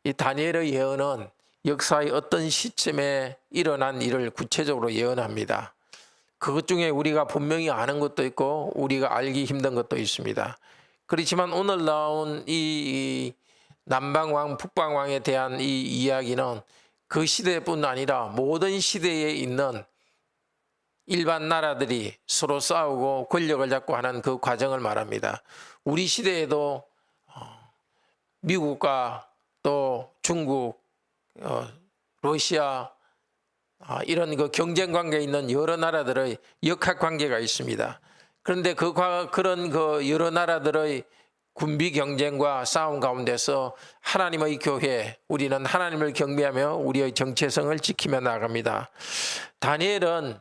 이 다니엘의 예언은 역사의 어떤 시점에 일어난 일을 구체적으로 예언합니다. 그것 중에 우리가 분명히 아는 것도 있고 우리가 알기 힘든 것도 있습니다. 그렇지만 오늘 나온 이 남방왕, 북방왕에 대한 이 이야기는 그 시대뿐 아니라 모든 시대에 있는 일반 나라들이 서로 싸우고 권력을 잡고 하는 그 과정을 말합니다. 우리 시대에도 미국과 또 중국, 러시아 이런 그 경쟁 관계에 있는 여러 나라들의 역학 관계가 있습니다. 그런데 그런 그 여러 나라들의 군비 경쟁과 싸움 가운데서 하나님의 교회, 우리는 하나님을 경배하며 우리의 정체성을 지키며 나아갑니다. 다니엘은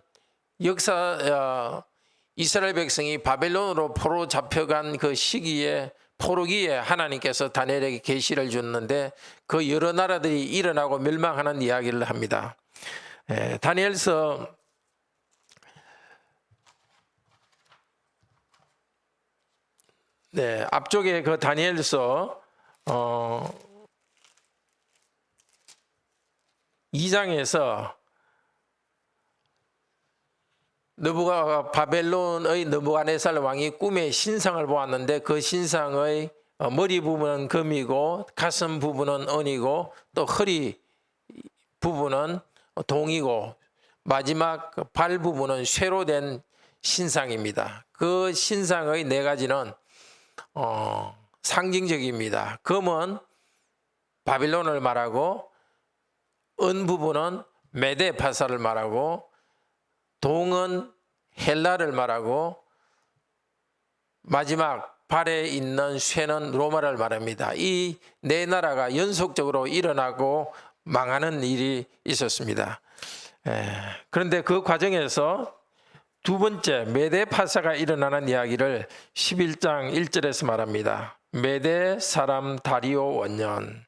이스라엘 백성이 바벨론으로 포로 잡혀간 그 시기에 포로기에 하나님께서 다니엘에게 계시를 줬는데 그 여러 나라들이 일어나고 멸망하는 이야기를 합니다. 다니엘서 앞쪽에 그 다니엘서 2장에서 바벨론의 느부갓네살 왕이 꿈에 신상을 보았는데 그 신상의 머리 부분은 금이고 가슴 부분은 은이고 또 허리 부분은 동이고 마지막 발 부분은 쇠로 된 신상입니다. 그 신상의 네 가지는 상징적입니다. 금은 바빌론을 말하고 은 부분은 메데파사를 말하고 동은 헬라를 말하고 마지막 발에 있는 쇠는 로마를 말합니다. 이 네 나라가 연속적으로 일어나고 망하는 일이 있었습니다. 그런데 그 과정에서 두 번째 메데파사가 일어나는 이야기를 11장 1절에서 말합니다. 메데 사람 다리오 원년.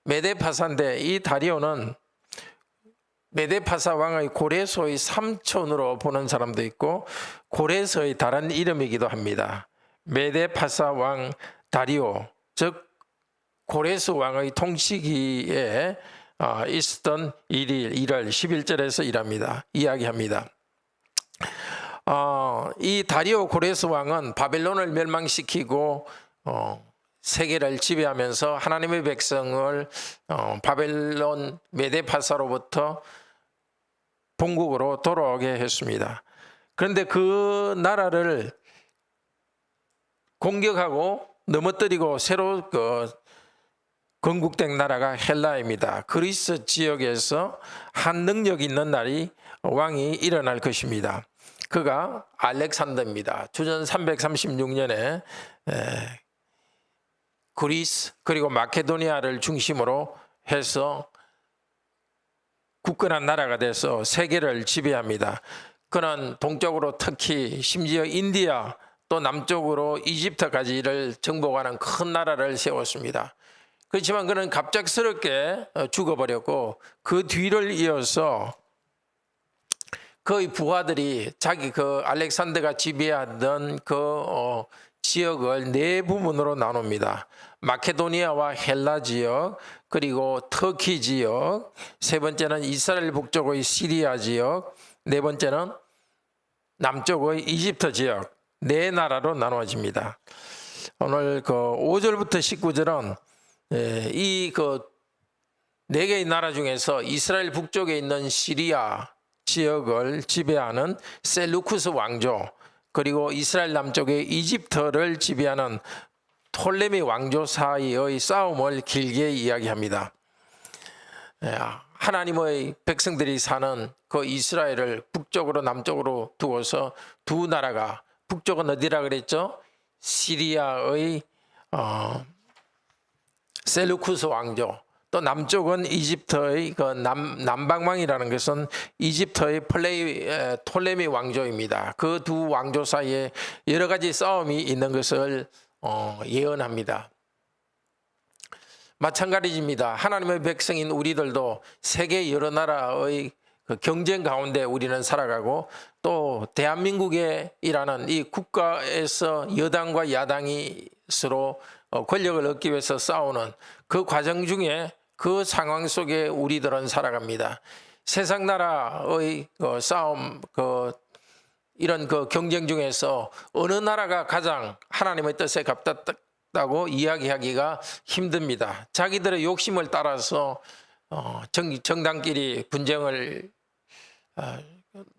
메데파사인데 이 다리오는 메데파사 왕의 고레소의 삼촌으로 보는 사람도 있고 고레소의 다른 이름이기도 합니다. 메데파사 왕 다리오, 즉 고레소 왕의 통치기에 있었던 일을 11절에서 이야기합니다. 이 다리오 고레스 왕은 바벨론을 멸망시키고 세계를 지배하면서 하나님의 백성을 바벨론 메데파사로부터 본국으로 돌아오게 했습니다. 그런데 그 나라를 공격하고 넘어뜨리고 새로 건국된 나라가 헬라입니다. 그리스 지역에서 한 능력 있는 왕이 일어날 것입니다. 그가 알렉산더입니다. 주전 336년에 그리스 그리고 마케도니아를 중심으로 해서 굳건한 나라가 돼서 세계를 지배합니다. 그는 동쪽으로 터키, 심지어 인디아, 또 남쪽으로 이집트까지를 정복하는 큰 나라를 세웠습니다. 그렇지만 그는 갑작스럽게 죽어버렸고 그 뒤를 이어서 그의 부하들이 자기 알렉산더가 지배하던 지역을 네 부분으로 나눕니다. 마케도니아와 헬라 지역, 그리고 터키 지역, 세 번째는 이스라엘 북쪽의 시리아 지역, 네 번째는 남쪽의 이집트 지역, 네 나라로 나누어집니다. 오늘 5절부터 19절은 이 네 개의 나라 중에서 이스라엘 북쪽에 있는 시리아 지역을 지배하는 셀루쿠스 왕조, 그리고 이스라엘 남쪽의 이집트를 지배하는 톨레미 왕조 사이의 싸움을 길게 이야기합니다. 하나님의 백성들이 사는 그 이스라엘을 북쪽으로 남쪽으로 두어서 두 나라가, 북쪽은 어디라 그랬죠? 시리아의 셀루쿠스 왕조, 또 남쪽은 이집트의 남방왕이라는 것은 이집트의 톨레미 왕조입니다. 그 두 왕조 사이에 여러 가지 싸움이 있는 것을 예언합니다. 마찬가지입니다. 하나님의 백성인 우리들도 세계 여러 나라의 경쟁 가운데 우리는 살아가고, 또 대한민국이라는 이 국가에서 여당과 야당이 서로 권력을 얻기 위해서 싸우는 그 과정 중에 그 상황 속에 우리들은 살아갑니다. 세상 나라의 싸움, 이런 경쟁 중에서 어느 나라가 가장 하나님의 뜻에 가깝다고 이야기하기가 힘듭니다. 자기들의 욕심을 따라서 정당끼리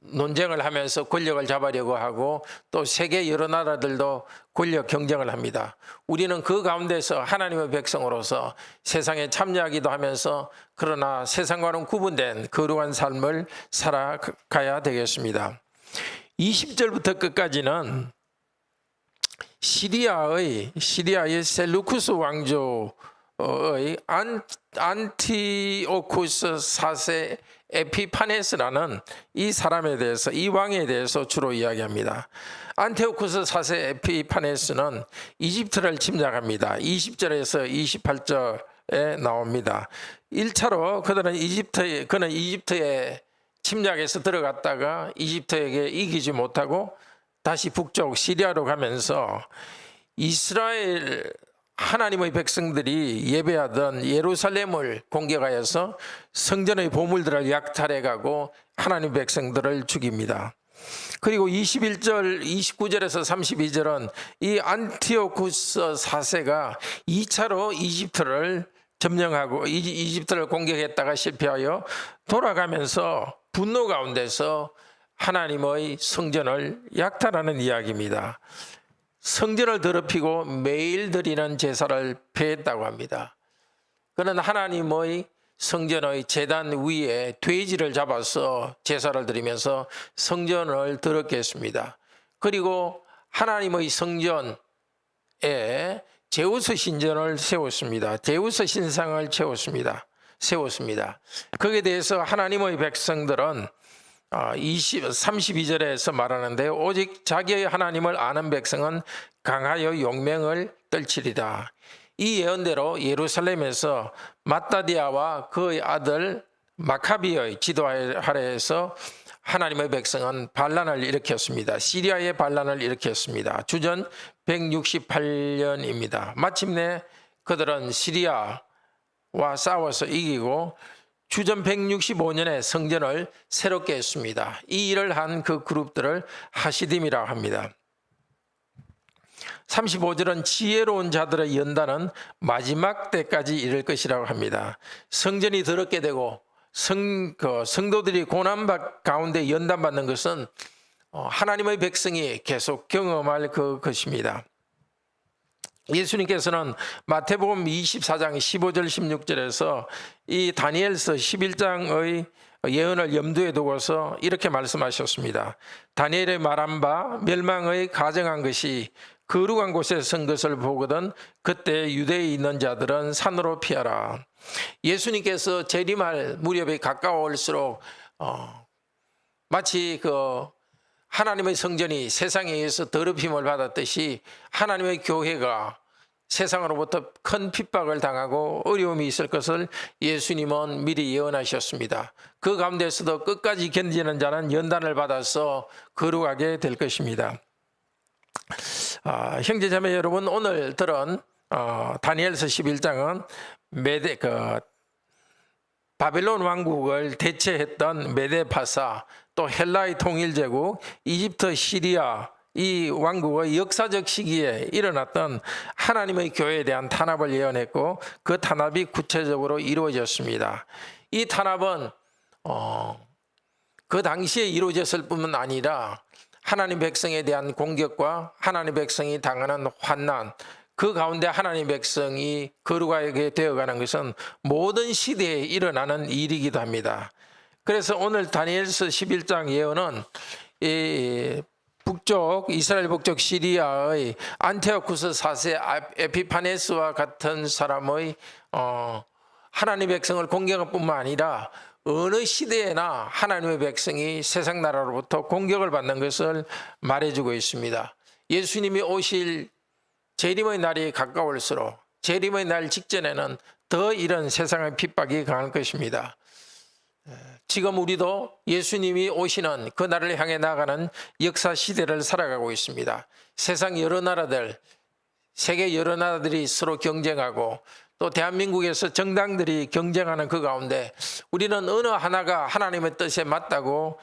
논쟁을 하면서 권력을 잡으려고 하고 또 세계 여러 나라들도 권력 경쟁을 합니다. 우리는 그 가운데서 하나님의 백성으로서 세상에 참여하기도 하면서 그러나 세상과는 구분된 거룩한 삶을 살아가야 되겠습니다. 20절부터 끝까지는 시리아의 셀루쿠스 왕조의 안티오쿠스 4세 에피파네스라는 이 사람에 대해서, 이 왕에 대해서 주로 이야기합니다. 안티오쿠스 4세 에피파네스는 이집트를 침략합니다. 20절에서 28절에 나옵니다. 1차로 그는 이집트에 침략해서 들어갔다가 이집트에게 이기지 못하고 다시 북쪽 시리아로 가면서 이스라엘 하나님의 백성들이 예배하던 예루살렘을 공격하여서 성전의 보물들을 약탈해가고 하나님 백성들을 죽입니다. 그리고 21절, 29절에서 32절은 이 안티오쿠스 4세가 2차로 이집트를 점령하고 이집트를 공격했다가 실패하여 돌아가면서 분노 가운데서 하나님의 성전을 약탈하는 이야기입니다. 성전을 더럽히고 매일 드리는 제사를 폐했다고 합니다. 그는 하나님의 성전의 제단 위에 돼지를 잡아서 제사를 드리면서 성전을 더럽게 했습니다. 그리고 하나님의 성전에 제우스 신전을 세웠습니다. 제우스 신상을 세웠습니다. 거기에 대해서 하나님의 백성들은 32절에서 말하는데 오직 자기의 하나님을 아는 백성은 강하여 용맹을 떨치리라. 이 예언대로 예루살렘에서 마따디아와 그의 아들 마카비의 지도 아래에서 하나님의 백성은 반란을 일으켰습니다. 시리아의 반란을 일으켰습니다. 주전 168년입니다. 마침내 그들은 시리아와 싸워서 이기고 주전 165년에 성전을 새롭게 했습니다. 이 일을 한 그 그룹들을 하시딤이라고 합니다. 35절은 지혜로운 자들의 연단은 마지막 때까지 이를 것이라고 합니다. 성전이 더럽게 되고 성도들이 고난 가운데 연단받는 것은 하나님의 백성이 계속 경험할 것입니다. 예수님께서는 마태복음 24장 15절 16절에서 이 다니엘서 11장의 예언을 염두에 두고서 이렇게 말씀하셨습니다. 다니엘의 말한 바 멸망의 가정한 것이 거룩한 곳에 선 것을 보거든 그때 유대에 있는 자들은 산으로 피하라. 예수님께서 재림할 무렵에 가까워올수록 마치 하나님의 성전이 세상에 의해서 더럽힘을 받았듯이 하나님의 교회가 세상으로부터 큰 핍박을 당하고 어려움이 있을 것을 예수님은 미리 예언하셨습니다. 그 가운데서도 끝까지 견디는 자는 연단을 받아서 거룩하게 될 것입니다. 형제자매 여러분, 오늘 들은 다니엘서 11장은 바벨론 왕국을 대체했던 메데파사, 또 헬라의 통일제국, 이집트, 시리아 이 왕국의 역사적 시기에 일어났던 하나님의 교회에 대한 탄압을 예언했고 그 탄압이 구체적으로 이루어졌습니다. 이 탄압은 그 당시에 이루어졌을 뿐만 아니라 하나님 백성에 대한 공격과 하나님 백성이 당하는 환난, 그 가운데 하나님 백성이 거룩하게 되어가는 것은 모든 시대에 일어나는 일이기도 합니다. 그래서 오늘 다니엘서 11장 예언은 이스라엘 북쪽 시리아의 안티오쿠스 4세 에피파네스와 같은 사람의 하나님 백성을 공격할 뿐만 아니라 어느 시대에나 하나님의 백성이 세상 나라로부터 공격을 받는 것을 말해주고 있습니다. 예수님이 오실 재림의 날이 가까울수록 재림의 날 직전에는 더 이런 세상의 핍박이 강할 것입니다. 지금 우리도 예수님이 오시는 그 날을 향해 나가는 역사 시대를 살아가고 있습니다. 세상 여러 나라들, 세계 여러 나라들이 서로 경쟁하고 또 대한민국에서 정당들이 경쟁하는 그 가운데 우리는 어느 하나가 하나님의 뜻에 맞다고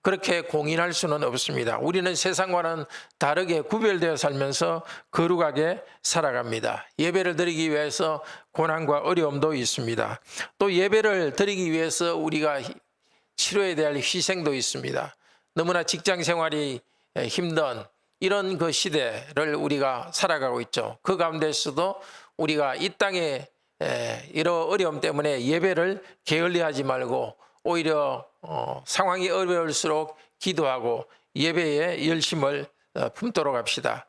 그렇게 공인할 수는 없습니다. 우리는 세상과는 다르게 구별되어 살면서 거룩하게 살아갑니다. 예배를 드리기 위해서 고난과 어려움도 있습니다. 또 예배를 드리기 위해서 우리가 치러야 될 희생도 있습니다. 너무나 직장 생활이 힘든 이런 그 시대를 우리가 살아가고 있죠. 그 가운데서도 우리가 이 땅에 이런 어려움 때문에 예배를 게을리하지 말고 오히려 상황이 어려울수록 기도하고 예배에 열심을 품도록 합시다.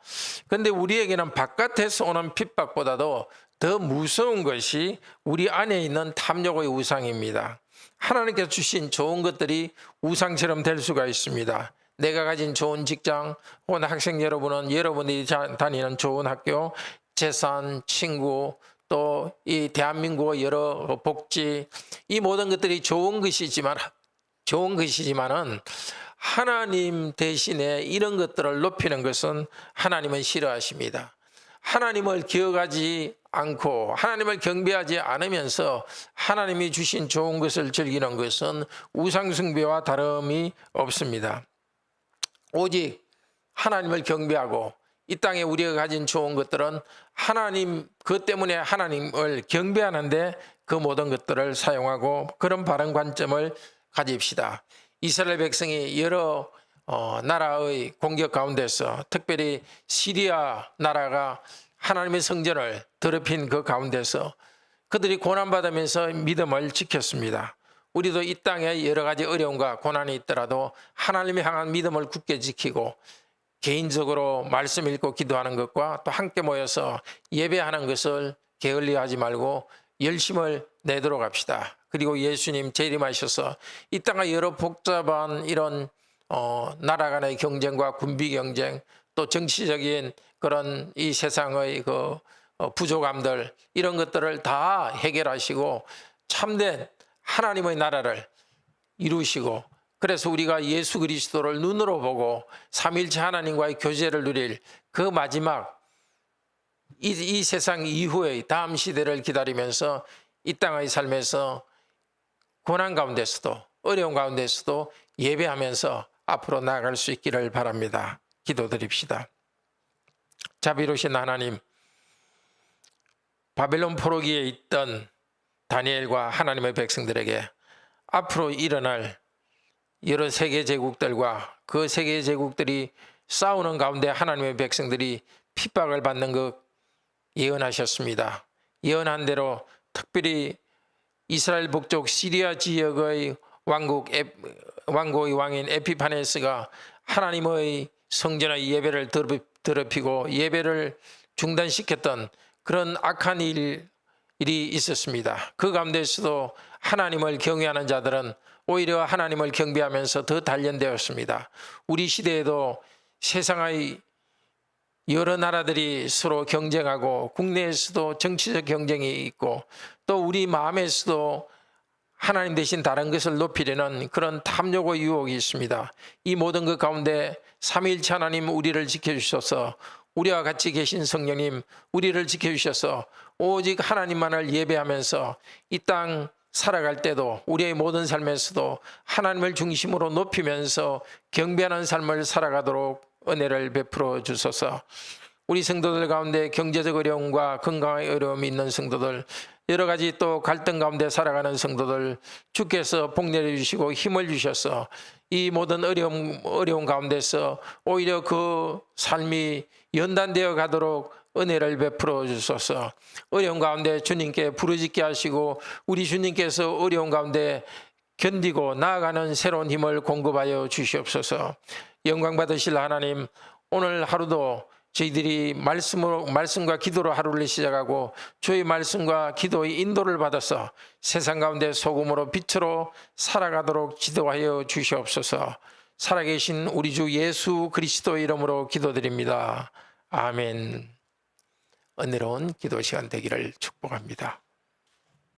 그런데 우리에게는 바깥에서 오는 핍박보다도 더 무서운 것이 우리 안에 있는 탐욕의 우상입니다. 하나님께서 주신 좋은 것들이 우상처럼 될 수가 있습니다. 내가 가진 좋은 직장, 혹은 학생 여러분은 여러분이 다니는 좋은 학교, 재산, 친구, 또 이 대한민국의 여러 복지, 이 모든 것들이 좋은 것이지만은 하나님 대신에 이런 것들을 높이는 것은 하나님은 싫어하십니다. 하나님을 기억하지 않고 하나님을 경배하지 않으면서 하나님이 주신 좋은 것을 즐기는 것은 우상숭배와 다름이 없습니다. 오직 하나님을 경배하고 이 땅에 우리가 가진 좋은 것들은 하나님, 그것 때문에 하나님을 경배하는데 그 모든 것들을 사용하고 그런 바른 관점을 가집시다. 이스라엘 백성이 여러 나라의 공격 가운데서 특별히 시리아 나라가 하나님의 성전을 더럽힌 그 가운데서 그들이 고난받으면서 믿음을 지켰습니다. 우리도 이 땅에 여러 가지 어려움과 고난이 있더라도 하나님을 향한 믿음을 굳게 지키고 개인적으로 말씀 읽고 기도하는 것과 또 함께 모여서 예배하는 것을 게을리하지 말고 열심을 내도록 합시다. 그리고 예수님 재림하셔서 이 땅의 여러 복잡한 이런 나라 간의 경쟁과 군비 경쟁, 또 정치적인 그런 이 세상의 그 부족함들, 이런 것들을 다 해결하시고 참된 하나님의 나라를 이루시고, 그래서 우리가 예수 그리스도를 눈으로 보고 삼위일체 하나님과의 교제를 누릴 그 마지막 이 세상 이후의 다음 시대를 기다리면서 이 땅의 삶에서 고난 가운데서도 어려운 가운데서도 예배하면서 앞으로 나아갈 수 있기를 바랍니다. 기도드립시다. 자비로우신 하나님, 바벨론 포로기에 있던 다니엘과 하나님의 백성들에게 앞으로 일어날 여러 세계 제국들과 그 세계 제국들이 싸우는 가운데 하나님의 백성들이 핍박을 받는 것 예언하셨습니다. 예언한 대로 특별히 이스라엘 북쪽 시리아 지역의 왕국의 왕인 에피파네스가 하나님의 성전의 예배를 더럽히고 예배를 중단시켰던 그런 악한 일이 있었습니다. 그 가운데서도 하나님을 경외하는 자들은 오히려 하나님을 경배하면서 더 단련되었습니다. 우리 시대에도 세상의 여러 나라들이 서로 경쟁하고 국내에서도 정치적 경쟁이 있고 또 우리 마음에서도 하나님 대신 다른 것을 높이려는 그런 탐욕의 유혹이 있습니다. 이 모든 것 가운데 삼위일체 하나님 우리를 지켜주셔서, 우리와 같이 계신 성령님 우리를 지켜주셔서 오직 하나님만을 예배하면서 이 땅 살아갈 때도 우리의 모든 삶에서도 하나님을 중심으로 높이면서 경배하는 삶을 살아가도록 은혜를 베풀어 주소서. 우리 성도들 가운데 경제적 어려움과 건강의 어려움이 있는 성도들, 여러 가지 또 갈등 가운데 살아가는 성도들 주께서 복 내려주시고 힘을 주셔서 이 모든 어려움 가운데서 오히려 그 삶이 연단되어 가도록 은혜를 베풀어 주소서. 어려운 가운데 주님께 부르짖게 하시고 우리 주님께서 어려운 가운데 견디고 나아가는 새로운 힘을 공급하여 주시옵소서. 영광 받으실 하나님, 오늘 하루도 저희들이 말씀과 기도로 하루를 시작하고 주의 말씀과 기도의 인도를 받아서 세상 가운데 소금으로 빛으로 살아가도록 지도하여 주시옵소서. 살아계신 우리 주 예수 그리스도의 이름으로 기도드립니다. 아멘. 은혜로운 기도 시간 되기를 축복합니다.